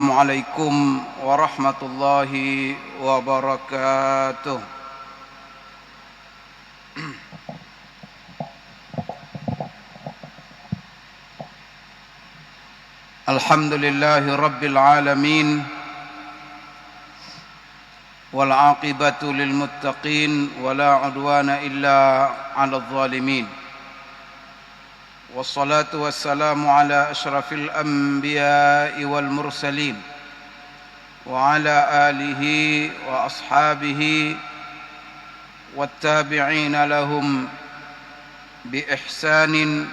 Assalamualaikum warahmatullahi wabarakatuh. Alhamdulillahi rabbil alamin, wal aqibatu lil muttaqin, wala udwana illa 'alal zalimin. Wassalatu wassalamu ala asyrafil anbiya'i wal mursalin wa ala alihi wa ashabihi wattabi'ina lahum bi ihsanin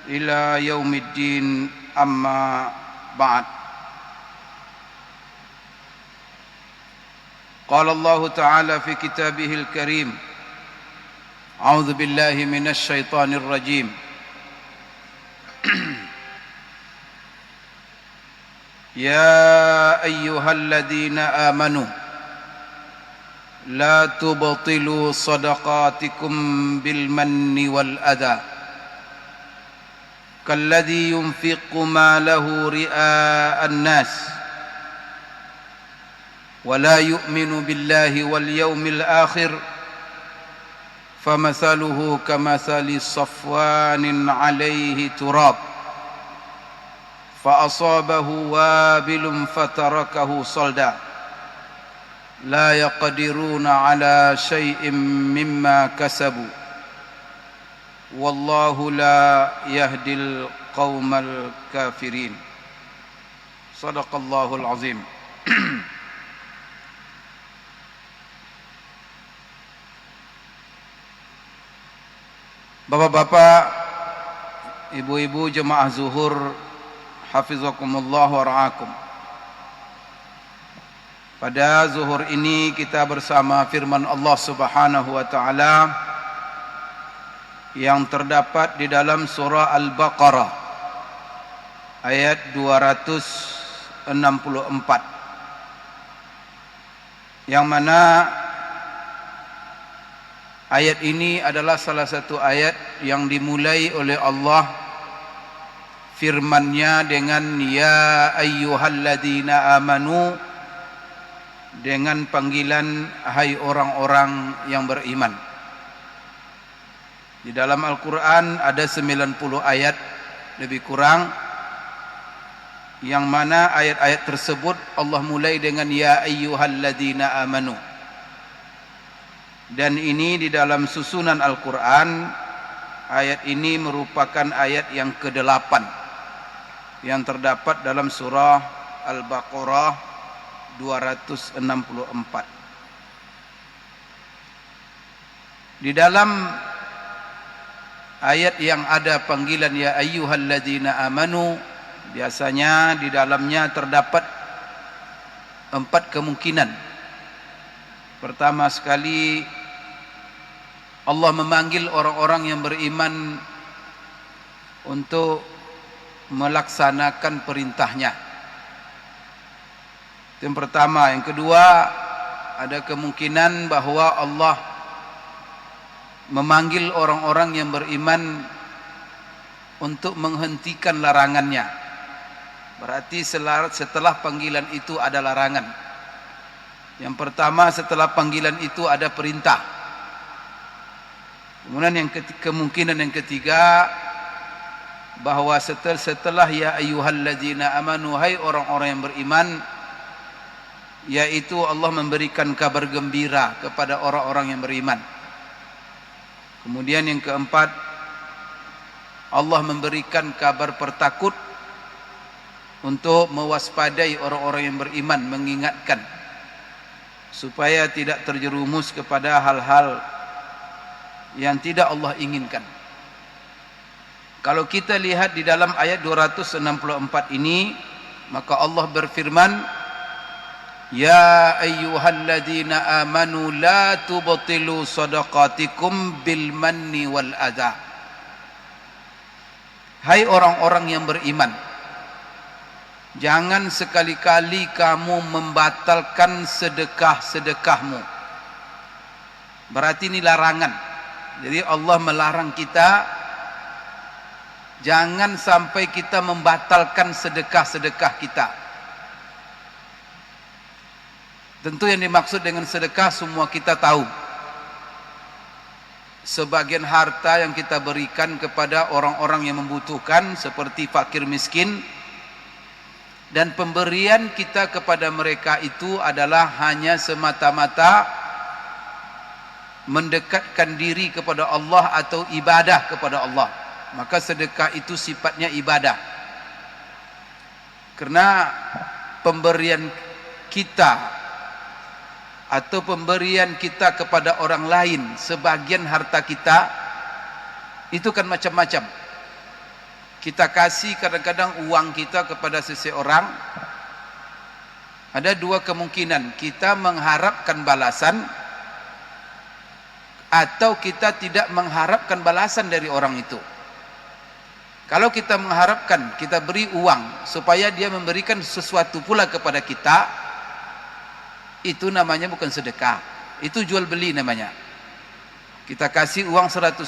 ila yaumiddin, amma ba'd. Qala Allah ta'ala fi kitabihil karim, a'udzu billahi minasy syaithanir rajim. يا أيها الذين آمنوا لا تبطلوا صدقاتكم بالمن والأذى كالذي ينفق ماله رئاء الناس ولا يؤمن بالله واليوم الآخر فمثله كمثل صفوان عليه تراب فأصابه وابل فتركه صلدا لا يقدرون على شيء مما كسبوا والله لا يهدي القوم الكافرين. صدق الله العظيم. Bapak-bapak, ibu-ibu jemaah zuhur, hafizakumullah wa ra'akum. Pada zuhur ini kita bersama firman Allah Subhanahu wa taala yang terdapat di dalam surah Al-Baqarah ayat 264, yang mana ayat ini adalah salah satu ayat yang dimulai oleh Allah firman-Nya dengan ya ayyuhalladzina amanu, dengan panggilan hai orang-orang yang beriman. Di dalam Al-Qur'an ada 90 ayat lebih kurang, yang mana ayat-ayat tersebut Allah mulai dengan ya ayyuhalladzina amanu. Dan ini di dalam susunan Al-Qur'an, ayat ini merupakan ayat yang ke-8 yang terdapat dalam surah Al-Baqarah 264. Di dalam ayat yang ada panggilan ya ayyuhalladzina amanu, biasanya di dalamnya terdapat 4 kemungkinan. Pertama sekali, Allah memanggil orang-orang yang beriman untuk melaksanakan perintahnya. Itu yang pertama. Yang kedua, ada kemungkinan bahwa Allah memanggil orang-orang yang beriman untuk menghentikan larangannya. Berarti setelah panggilan itu ada larangan. Yang pertama, setelah panggilan itu ada perintah. Kemudian kemungkinan yang ketiga, bahwa setelah ya ayyuhalladzina amanu, hai orang-orang yang beriman, yaitu Allah memberikan kabar gembira kepada orang-orang yang beriman. Kemudian yang keempat, Allah memberikan kabar pertakut untuk mewaspadai orang-orang yang beriman, mengingatkan supaya tidak terjerumus kepada hal-hal yang tidak Allah inginkan. Kalau kita lihat di dalam ayat 264 ini, maka Allah berfirman, ya ayyuhalladzina amanu la tubtilu shadaqatikum bil manni wal adha. Hai orang-orang yang beriman, jangan sekali-kali kamu membatalkan sedekah-sedekahmu. Berarti ini larangan. Jadi Allah melarang kita jangan sampai kita membatalkan sedekah-sedekah kita. Tentu yang dimaksud dengan sedekah semua kita tahu. Sebagian harta yang kita berikan kepada orang-orang yang membutuhkan seperti fakir miskin, dan pemberian kita kepada mereka itu adalah hanya semata-mata mendekatkan diri kepada Allah atau ibadah kepada Allah. Maka sedekah itu sifatnya ibadah. Karena pemberian kita atau pemberian kita kepada orang lain, sebagian harta kita itu kan macam-macam. Kita kasih kadang-kadang uang kita kepada seseorang, ada dua kemungkinan: kita mengharapkan balasan atau kita tidak mengharapkan balasan dari orang itu. Kalau kita mengharapkan, kita beri uang supaya dia memberikan sesuatu pula kepada kita, itu namanya bukan sedekah, itu jual beli namanya. Kita kasih uang 100.000,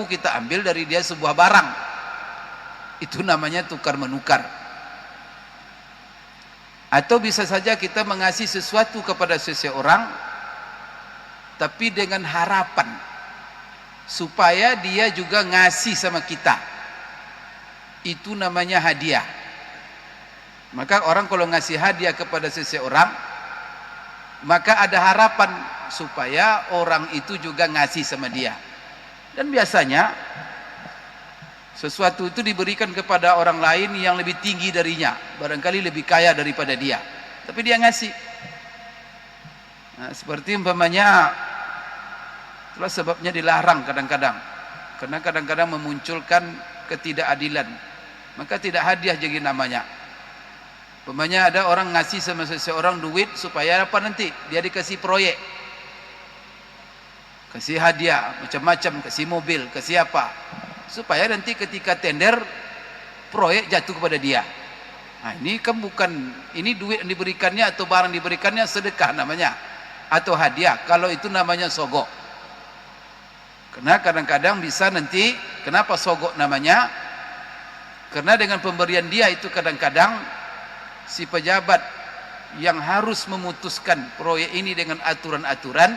kita ambil dari dia sebuah barang, itu namanya tukar menukar. Atau bisa saja kita mengasih sesuatu kepada seseorang tapi dengan harapan supaya dia juga ngasih sama kita, itu namanya hadiah. Maka orang kalau ngasih hadiah kepada seseorang, maka ada harapan supaya orang itu juga ngasih sama dia. Dan biasanya sesuatu itu diberikan kepada orang lain yang lebih tinggi darinya, barangkali lebih kaya daripada dia, tapi dia ngasih. Nah, seperti umpamanya, itulah sebabnya dilarang kadang-kadang, karena kadang-kadang memunculkan ketidakadilan. Maka tidak hadiah jadi namanya. Umpamanya ada orang ngasih sama seseorang duit supaya apa, nanti dia dikasih proyek, kasih hadiah macam-macam, kasih mobil, kasih apa, supaya nanti ketika tender proyek jatuh kepada dia. Nah, ini kan bukan, ini duit yang diberikannya atau barang diberikannya sedekah namanya, atau hadiah. Kalau itu namanya sogok. Karena kadang-kadang bisa nanti, kenapa sogok namanya? Karena dengan pemberian dia itu kadang-kadang si pejabat yang harus memutuskan proyek ini dengan aturan-aturan,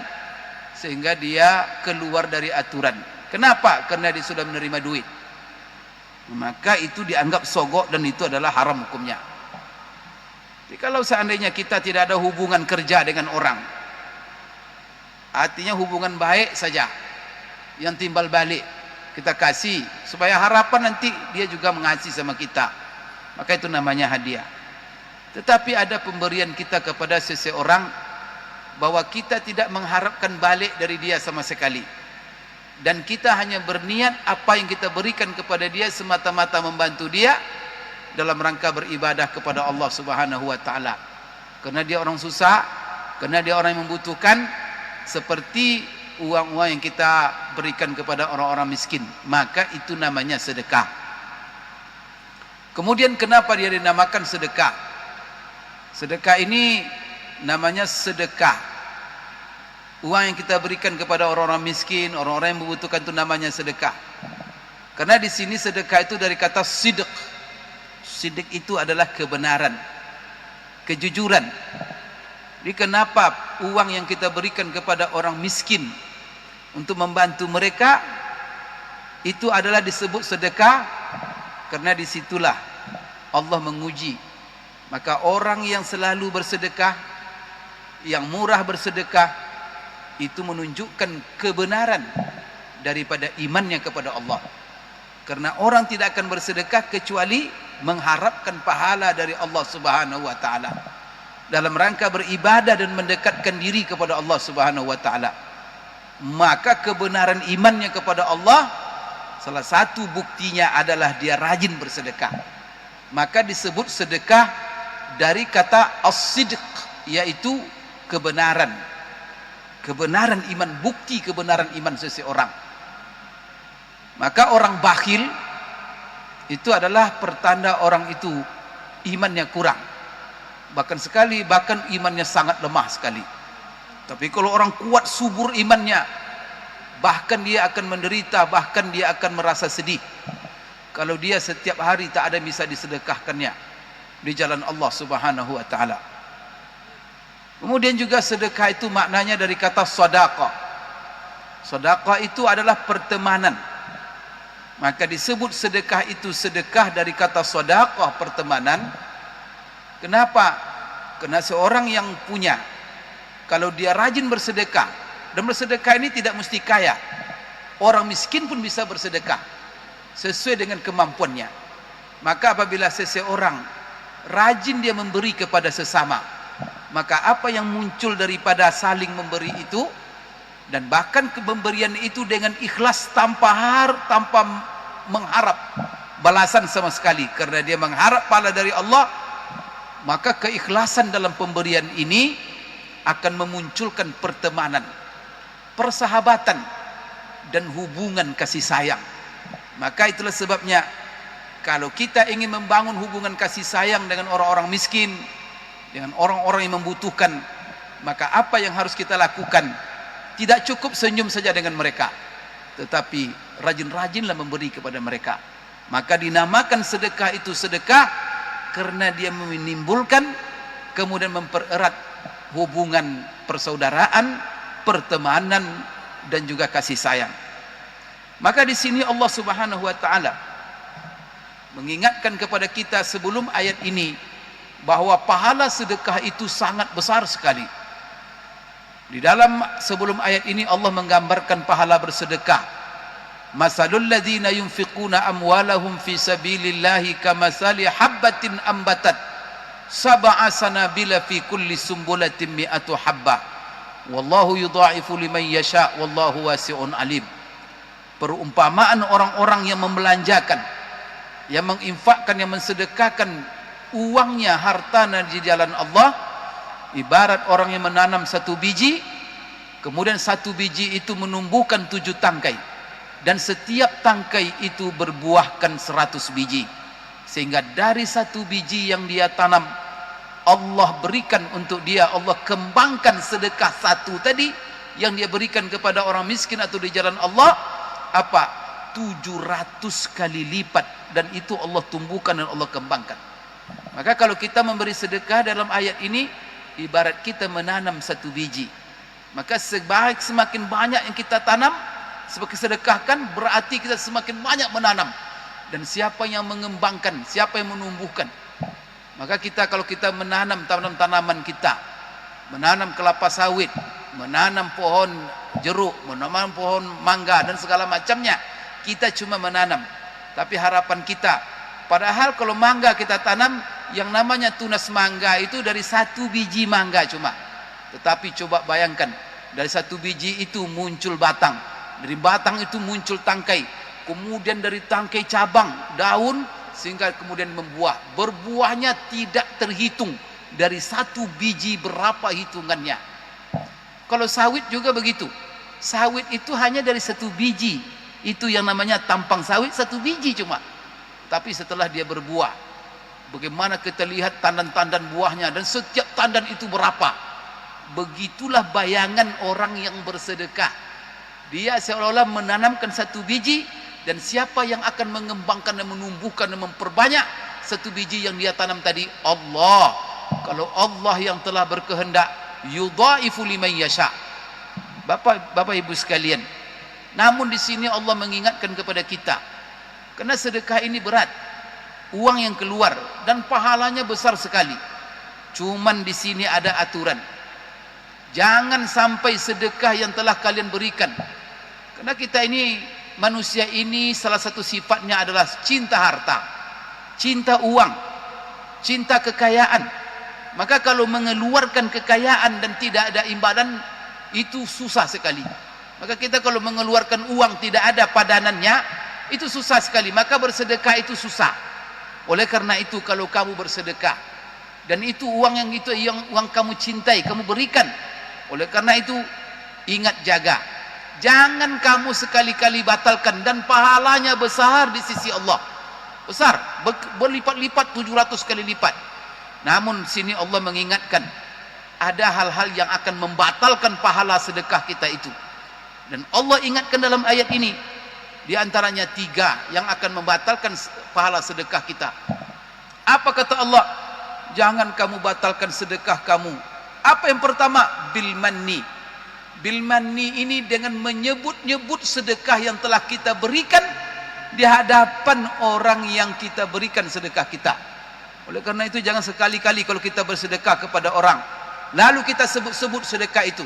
sehingga dia keluar dari aturan. Kenapa? Karena dia sudah menerima duit. Maka itu dianggap sogok dan itu adalah haram hukumnya. Jadi kalau seandainya kita tidak ada hubungan kerja dengan orang, artinya hubungan baik saja yang timbal balik, kita kasih supaya harapan nanti dia juga mengasihi sama kita, maka itu namanya hadiah. Tetapi ada pemberian kita kepada seseorang bahwa kita tidak mengharapkan balik dari dia sama sekali, dan kita hanya berniat apa yang kita berikan kepada dia semata-mata membantu dia dalam rangka beribadah kepada Allah Subhanahu wa taala. Karena dia orang susah, karena dia orang yang membutuhkan, seperti uang-uang yang kita berikan kepada orang-orang miskin, maka itu namanya sedekah. Kemudian kenapa dia dinamakan sedekah? Sedekah ini namanya sedekah. Uang yang kita berikan kepada orang-orang miskin, orang-orang yang membutuhkan, itu namanya sedekah. Karena di sini sedekah itu dari kata sidq. Sidq itu adalah kebenaran, kejujuran. Jadi kenapa uang yang kita berikan kepada orang miskin untuk membantu mereka itu adalah disebut sedekah? Karena disitulah Allah menguji. Maka orang yang selalu bersedekah, yang murah bersedekah, itu menunjukkan kebenaran daripada imannya kepada Allah. Karena orang tidak akan bersedekah kecuali mengharapkan pahala dari Allah Subhanahu wa taala, dalam rangka beribadah dan mendekatkan diri kepada Allah Subhanahu wa taala. Maka kebenaran imannya kepada Allah, salah satu buktinya adalah dia rajin bersedekah. Maka disebut sedekah dari kata as-sidq, yaitu kebenaran. Kebenaran iman, bukti kebenaran iman seseorang. Maka orang bakhil itu adalah pertanda orang itu imannya kurang. Bahkan imannya sangat lemah sekali. Tapi kalau orang kuat, subur imannya, bahkan dia akan menderita, bahkan dia akan merasa sedih kalau dia setiap hari tak ada bisa disedekahkannya di jalan Allah Subhanahu wa taala. Kemudian juga sedekah itu maknanya dari kata sedekah. Sedekah itu adalah pertemanan. Maka disebut sedekah itu sedekah dari kata sedekah, pertemanan. Kenapa? Karena seorang yang punya, kalau dia rajin bersedekah, dan bersedekah ini tidak mesti kaya, orang miskin pun bisa bersedekah sesuai dengan kemampuannya. Maka apabila seseorang rajin dia memberi kepada sesama, maka apa yang muncul daripada saling memberi itu, dan bahkan pemberian itu dengan ikhlas tanpa mengharap balasan sama sekali, karena dia mengharap pahala dari Allah, maka keikhlasan dalam pemberian ini akan memunculkan pertemanan, persahabatan, dan hubungan kasih sayang. Maka itulah sebabnya kalau kita ingin membangun hubungan kasih sayang dengan orang-orang miskin, dengan orang-orang yang membutuhkan, maka apa yang harus kita lakukan? Tidak cukup senyum saja dengan mereka, tetapi rajin-rajinlah memberi kepada mereka. Maka dinamakan sedekah itu sedekah karena dia menimbulkan, kemudian mempererat hubungan persaudaraan, pertemanan, dan juga kasih sayang. Maka di sini Allah Subhanahu wa taala mengingatkan kepada kita sebelum ayat ini bahwa pahala sedekah itu sangat besar sekali. Di dalam sebelum ayat ini Allah menggambarkan pahala bersedekah. Masalul ladzina yunfiquna amwalahum fi sabilillahi kamathali habbatin ambatat sab'a sanabila fi kulli sumbulatin mi'atu habbah wallahu yudha'ifu liman yasha wallahu wasi'un alim. Perumpamaan orang-orang yang membelanjakan, yang menginfakkan, yang mensedekahkan uangnya, hartanya di jalan Allah, ibarat orang yang menanam satu biji, kemudian satu biji itu menumbuhkan 7 tangkai, dan setiap tangkai itu berbuahkan 100 biji, sehingga dari satu biji yang dia tanam, Allah berikan untuk dia, Allah kembangkan sedekah satu tadi yang dia berikan kepada orang miskin atau di jalan Allah, apa? 700 kali lipat, dan itu Allah tumbuhkan dan Allah kembangkan. Maka kalau kita memberi sedekah dalam ayat ini, ibarat kita menanam satu biji. Maka semakin banyak yang kita tanam, semakin sedekahkan, berarti kita semakin banyak menanam. Dan siapa yang mengembangkan, siapa yang menumbuhkan. Maka kita, kalau kita menanam tanaman kita, menanam kelapa sawit, menanam pohon jeruk, menanam pohon mangga dan segala macamnya, kita cuma menanam. Tapi harapan kita, padahal kalau mangga kita tanam, yang namanya tunas mangga itu dari satu biji mangga cuma. Tetapi coba bayangkan, dari satu biji itu muncul batang, dari batang itu muncul tangkai, kemudian dari tangkai cabang, daun, sehingga kemudian membuah. Berbuahnya tidak terhitung, dari satu biji berapa hitungannya. Kalau sawit juga begitu. Sawit itu hanya dari satu biji, itu yang namanya tampang sawit, satu biji cuma. Tapi setelah dia berbuah, bagaimana kita lihat tandan-tandan buahnya, dan setiap tandan itu berapa. Begitulah bayangan orang yang bersedekah. Dia seolah-olah menanamkan satu biji, dan siapa yang akan mengembangkan dan menumbuhkan dan memperbanyak satu biji yang dia tanam tadi? Allah. Kalau Allah yang telah berkehendak, yudha'ifu liman yasha. Bapak Ibu sekalian, namun di sini Allah mengingatkan kepada kita, karena sedekah ini berat, uang yang keluar, dan pahalanya besar sekali. Cuman di sini ada aturan. Jangan sampai sedekah yang telah kalian berikan, karena kita ini, manusia ini, salah satu sifatnya adalah cinta harta, cinta uang, cinta kekayaan. Maka kalau mengeluarkan kekayaan dan tidak ada imbalan, itu susah sekali. Maka kita kalau mengeluarkan uang tidak ada padanannya, itu susah sekali. Maka bersedekah itu susah. Oleh karena itu, kalau kamu bersedekah, dan itu uang yang uang kamu cintai, kamu berikan. Oleh karena itu, ingat, jaga. Jangan kamu sekali-kali batalkan, dan pahalanya besar di sisi Allah. Besar, berlipat-lipat, 700 kali lipat. Namun sini Allah mengingatkan, ada hal-hal yang akan membatalkan pahala sedekah kita itu. Dan Allah ingatkan dalam ayat ini, di antaranya 3 yang akan membatalkan pahala sedekah kita. Apa kata Allah? Jangan kamu batalkan sedekah kamu Apa yang pertama? Bil manni. Bil manni ini dengan menyebut-nyebut sedekah yang telah kita berikan di hadapan orang yang kita berikan sedekah kita. Oleh karena itu jangan sekali-kali kalau kita bersedekah kepada orang lalu kita sebut-sebut sedekah itu.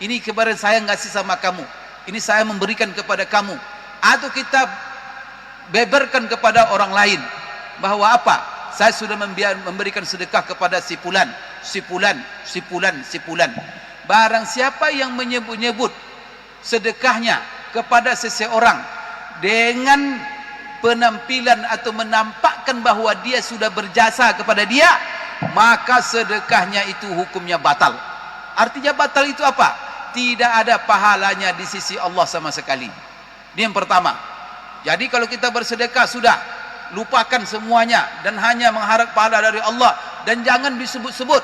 Ini kemarin saya ngasih sama kamu, ini saya memberikan kepada kamu. Atau kita beberkan kepada orang lain bahwa apa? Saya sudah memberikan sedekah kepada si fulan, si fulan, si fulan, si fulan. Barang siapa yang menyebut-nyebut sedekahnya kepada seseorang dengan penampilan atau menampakkan bahwa dia sudah berjasa kepada dia, maka sedekahnya itu hukumnya batal. Artinya batal itu apa? Tidak ada pahalanya di sisi Allah sama sekali. Ini yang pertama. Jadi kalau kita bersedekah sudah lupakan semuanya dan hanya mengharap pahala dari Allah, dan jangan disebut-sebut.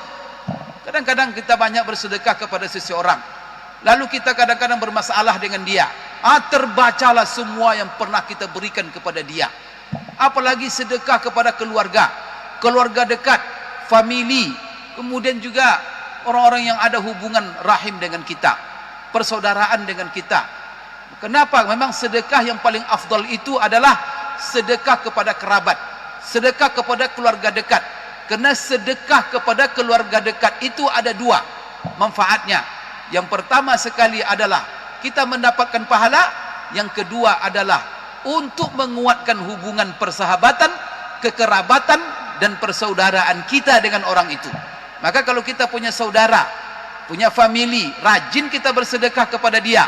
Kadang-kadang kita banyak bersedekah kepada seseorang, lalu kita kadang-kadang bermasalah dengan dia. Terbacalah semua yang pernah kita berikan kepada dia. Apalagi sedekah kepada keluarga, keluarga dekat, famili, kemudian juga orang-orang yang ada hubungan rahim dengan kita, persaudaraan dengan kita. Kenapa? Memang sedekah yang paling afdal itu adalah sedekah kepada kerabat, sedekah kepada keluarga dekat. Karena sedekah kepada keluarga dekat itu ada dua manfaatnya. Yang pertama sekali adalah kita mendapatkan pahala, yang kedua adalah untuk menguatkan hubungan persahabatan, kekerabatan dan persaudaraan kita dengan orang itu. Maka kalau kita punya saudara, punya famili, rajin kita bersedekah kepada dia,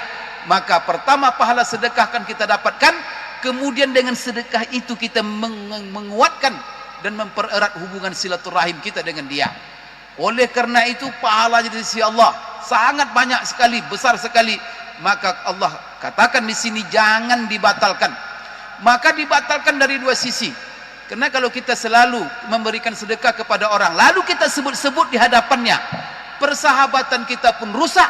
maka pertama pahala sedekah akan kita dapatkan, kemudian dengan sedekah itu kita menguatkan dan mempererat hubungan silaturahim kita dengan dia. Oleh karena itu pahalanya di sisi Allah sangat banyak sekali, besar sekali. Maka Allah katakan di sini jangan dibatalkan. Maka dibatalkan dari dua sisi. Karena kalau kita selalu memberikan sedekah kepada orang lalu kita sebut-sebut di hadapannya, persahabatan kita pun rusak,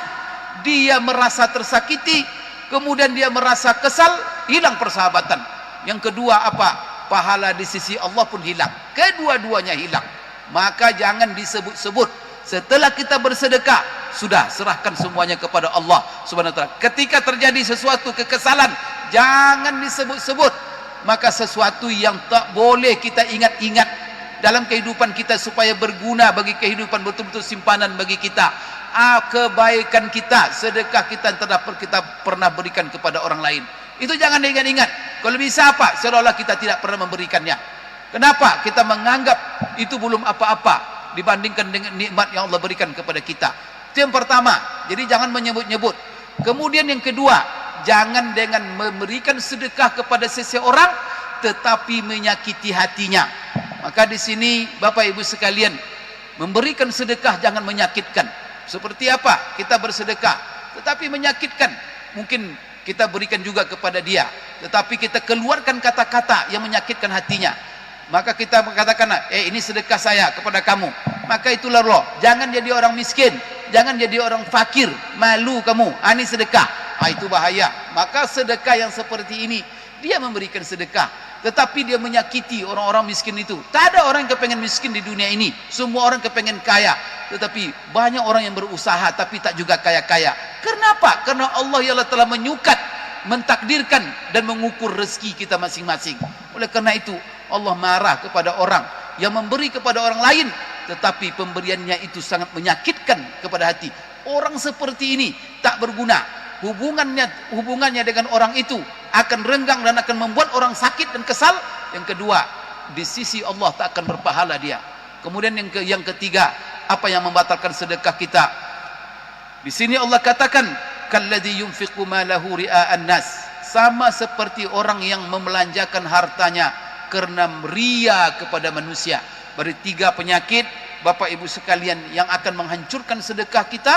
dia merasa tersakiti, kemudian dia merasa kesal, hilang persahabatan. Yang kedua apa? Pahala di sisi Allah pun hilang. Kedua-duanya hilang. Maka jangan disebut-sebut. Setelah kita bersedekah, sudah serahkan semuanya kepada Allah Subhanahu wa taala. Ketika terjadi sesuatu kekesalan, jangan disebut-sebut. Maka sesuatu yang tak boleh kita ingat-ingat dalam kehidupan kita supaya berguna bagi kehidupan, betul-betul simpanan bagi kita. Kebaikan kita, sedekah kita yang terdapat kita pernah berikan kepada orang lain. Itu jangan diingat-ingat. Kalau bisa apa? Seolah-olah kita tidak pernah memberikannya. Kenapa? Kita menganggap itu belum apa-apa dibandingkan dengan nikmat yang Allah berikan kepada kita. Itu yang pertama. Jadi jangan menyebut-nyebut. Kemudian yang kedua, jangan dengan memberikan sedekah kepada seseorang tetapi menyakiti hatinya. Maka di sini Bapak Ibu sekalian, memberikan sedekah jangan menyakitkan. Seperti apa? Kita bersedekah tetapi menyakitkan. Mungkin kita berikan juga kepada dia, tetapi kita keluarkan kata-kata yang menyakitkan hatinya. Maka kita mengatakan, ini sedekah saya kepada kamu. Maka itulah loh, jangan jadi orang miskin, jangan jadi orang fakir, malu kamu. Ini sedekah. Itu bahaya. Maka sedekah yang seperti ini, dia memberikan sedekah, tetapi dia menyakiti orang-orang miskin itu. Tak ada orang yang kepengen miskin di dunia ini. Semua orang kepengen kaya. Tetapi banyak orang yang berusaha tapi tak juga kaya-kaya. Kenapa? Karena Allah ialah telah menyukat, mentakdirkan dan mengukur rezeki kita masing-masing. Oleh karena itu Allah marah kepada orang yang memberi kepada orang lain tetapi pemberiannya itu sangat menyakitkan kepada hati. Orang seperti ini tak berguna. Hubungannya dengan orang itu akan renggang dan akan membuat orang sakit dan kesal. Yang kedua, di sisi Allah tak akan berpahala dia. Kemudian yang ketiga, apa yang membatalkan sedekah kita? Di sini Allah katakan, kalladzi yunfiqu malahu ria'an nas. Sama seperti orang yang membelanjakan hartanya karena ria kepada manusia. Berarti 3 penyakit Bapak Ibu sekalian yang akan menghancurkan sedekah kita.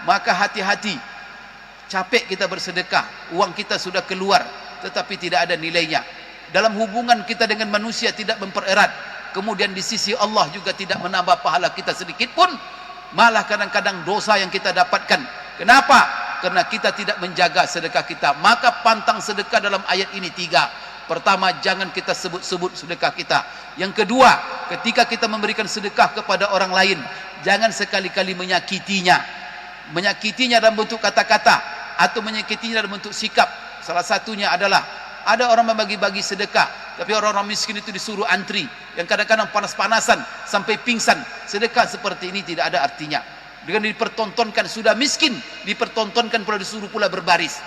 Maka hati-hati. Capek kita bersedekah, uang kita sudah keluar tetapi tidak ada nilainya. Dalam hubungan kita dengan manusia tidak mempererat. Kemudian di sisi Allah juga tidak menambah pahala kita sedikit pun. Malah kadang-kadang dosa yang kita dapatkan. Kenapa? Karena kita tidak menjaga sedekah kita. Maka pantang sedekah dalam ayat ini 3. Pertama, jangan kita sebut-sebut sedekah kita. Yang kedua, ketika kita memberikan sedekah kepada orang lain, jangan sekali-kali menyakitinya. Menyakitinya dalam bentuk kata-kata atau menyakitinya dalam bentuk sikap. Salah satunya adalah ada orang membagi-bagi sedekah, tapi orang-orang miskin itu disuruh antri, yang kadang-kadang panas-panasan sampai pingsan. Sedekah seperti ini tidak ada artinya. Dengan dipertontonkan sudah miskin, dipertontonkan pula disuruh pula berbaris.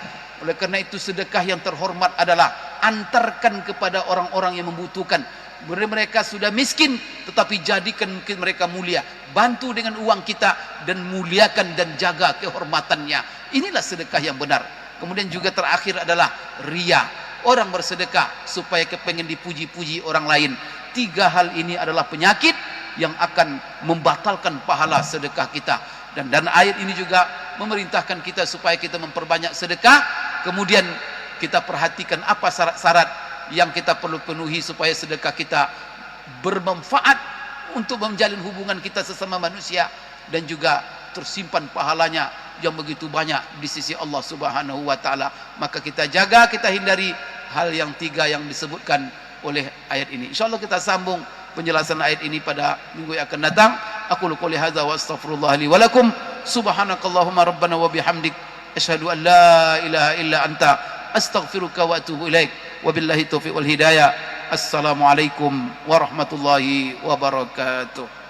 Oleh karena itu sedekah yang terhormat adalah antarkan kepada orang-orang yang membutuhkan. Mereka sudah miskin, tetapi jadikan mungkin mereka mulia. Bantu dengan uang kita dan muliakan dan jaga kehormatannya. Inilah sedekah yang benar. Kemudian juga terakhir adalah riya. Orang bersedekah supaya kepengen dipuji-puji orang lain. 3 hal ini adalah penyakit yang akan membatalkan pahala sedekah kita. Dan ayat ini juga memerintahkan kita supaya kita memperbanyak sedekah. Kemudian kita perhatikan apa syarat-syarat yang kita perlu penuhi supaya sedekah kita bermanfaat untuk menjalin hubungan kita sesama manusia, dan juga tersimpan pahalanya yang begitu banyak di sisi Allah Subhanahu wa taala. Maka kita jaga, kita hindari hal yang 3 yang disebutkan oleh ayat ini. Insyaallah kita sambung penjelasan ayat ini pada minggu yang akan datang. Aku qouli hadza wa astaghfirullah li wa lakum. Subhanakallahumma rabbana wa bihamdik asyhadu an la ilaha illa anta astaghfiruka wa atubu ilaik. Wabillahi taufiq wal hidayah. Assalamualaikum warahmatullahi wabarakatuh.